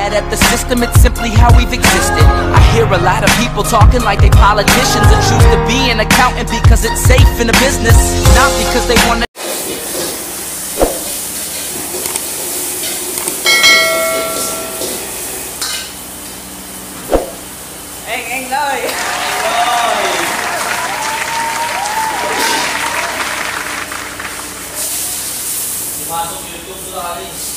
mad at the system, it's simply how we've existed. I hear a lot of people talking like they politicians and choose to be an accountant because it's safe in a business, not because they want to. Heng lời. Masuk YouTube dulu hari.